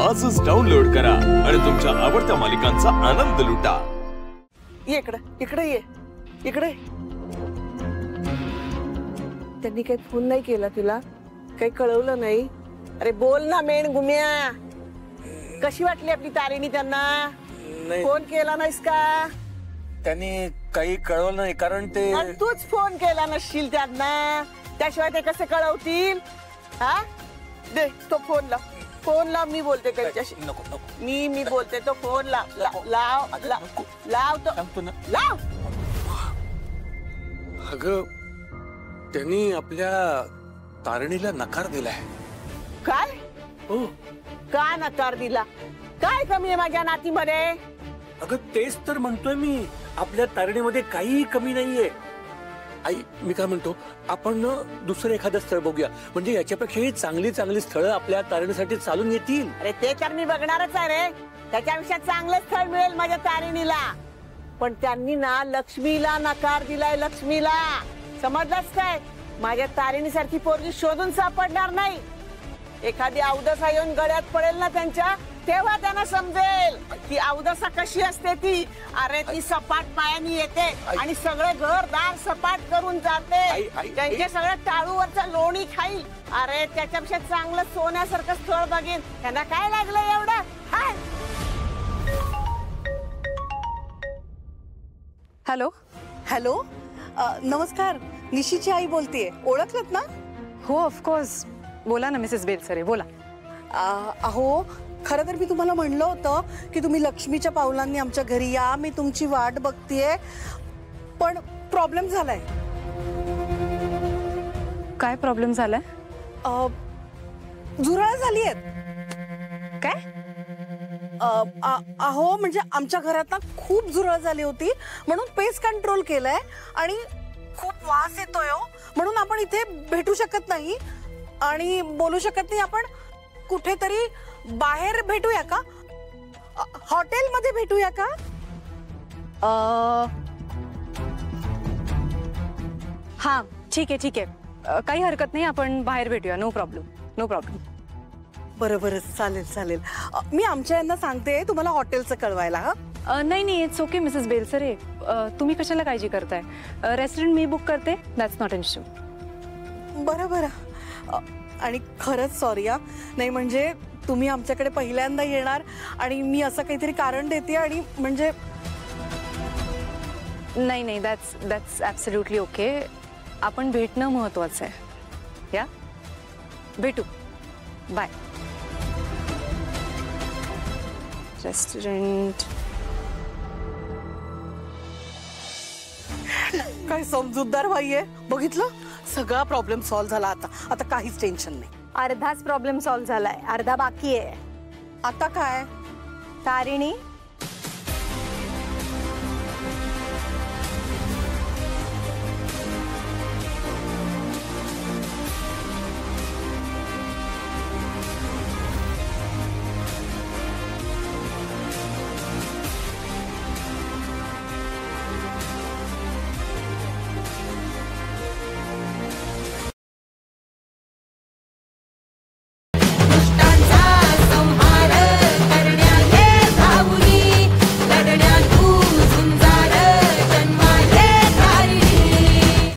आजच डाउनलोड करा आणि तुमच्या आवडत्या मालिकांचा आनंद लुटा। ये इकडे ये इकडे। त्यांनी काही फोन नाही केला तुला? काही कळवलं नाही? अरे बोल ना मेन गुम्या, कशी वाटली आपली तारिणी? त्यांना फोन केला नाहीस का? त्यांनी काही कळवलं नाही कारण ते तूच फोन केला नसशील त्यांना, त्याशिवाय ते कसे कळवतील? हा दे तो फोन लाव, फोन लाव, मी बोलते त्यांच्याशी। नको नको मी बोलते, तो फोन लाव लाव तो सांगतो ना। लाव। अगं त्यांनी आपल्या तारणीला नकार दिलाय। काय? हो। का नकार दिला? काय कमी आहे माझ्या नातीमध्ये? अगं तेच तर म्हणतोय मी, आपल्या तारणीमध्ये काहीही कमी नाहीये। आई मी काय म्हणतो, आपण दुसरं एखादं स्थळ बघूया, म्हणजे याच्यापेक्षाही चांगली चांगली स्थळं आपल्या तारणीसाठी चालून येतील। अरे ते तर मी बघणारच आहे रे, त्याच्यापेक्षा चांगलं स्थळ मिळेल माझ्या तारिणीला। पण त्यांनी ना लक्ष्मीला नकार दिलाय, लक्ष्मीला। समजलंस काय? माझ्या तारिणीसारखी पोरगी शोधून सापडणार नाही। एखादी अवदसा येऊन गळ्यात पडेल ना त्यांच्या, तेव्हा त्यांना समजेल की अवदसा कशी असते ती। अरे ती सपाट पायानी येते आणि सगळं घरदार सपाट करून जाते, त्यांचे सगळं टाळूवरचं लोणी खाईल। अरे त्याच्यापेक्षा चांगलं सोन्यासारखं स्थळ बघेन। त्यांना काय लागलं एवढं? हाय हॅलो हॅलो, नमस्कार, निशीची आई बोलतेय, ओळखलत ना? हो ऑफकोर्स, बोला ना मिसेस बेलसरे, बोला। अहो खरं तर मी तुम्हाला म्हणलं होतं की तुम्ही लक्ष्मीच्या पावलांनी आमच्या घरी या, मी तुमची वाट बघतेय, पण प्रॉब्लेम झालाय। काय प्रॉब्लेम झालाय? झुरळ झाली आहेत। काय? अहो म्हणजे आमच्या घरात ना खूप झुरळ झाली होती, म्हणून पेस्ट कंट्रोल केलंय आणि खूप वास येतोय हो, म्हणून आपण इथे भेटू शकत नाही आणि बोलू शकत नाही। आपण कुठेतरी बाहेर भेटूया का? हॉटेलमध्ये भेटूया का? हा ठीक आहे, काही हरकत नाही, आपण बाहेर भेटूया, नो प्रॉब्लेम। बरं चालेल चालेल, मी आमच्या यांना सांगते तुम्हाला हॉटेलचं कळवायला। हा नाही इट्स ओके मिसेस बेलसरे, तुम्ही कशाला काळजी करताय? रेस्टॉरंट मी बुक करते, दॅट्स नॉट एन इश्यू। बरं आणि खरंच सॉरी हा, नाही म्हणजे तुम्ही आमच्याकडे पहिल्यांदा येणार आणि मी असं काहीतरी कारण देते आणि म्हणजे नाही दॅट्स ॲब्सोल्युटली ओके, आपण भेटणं महत्वाचं आहे। या भेटू, बाय। रेस्टॉरंट काय समजूतदार बाई आहे, बघितलं? सगळा प्रॉब्लेम सॉल्व्ह झाला, आता काहीच टेन्शन नाही। अर्धाच प्रॉब्लेम सॉल्व्ह झालाय, अर्धा बाकी आहे। आता काय? तारिणी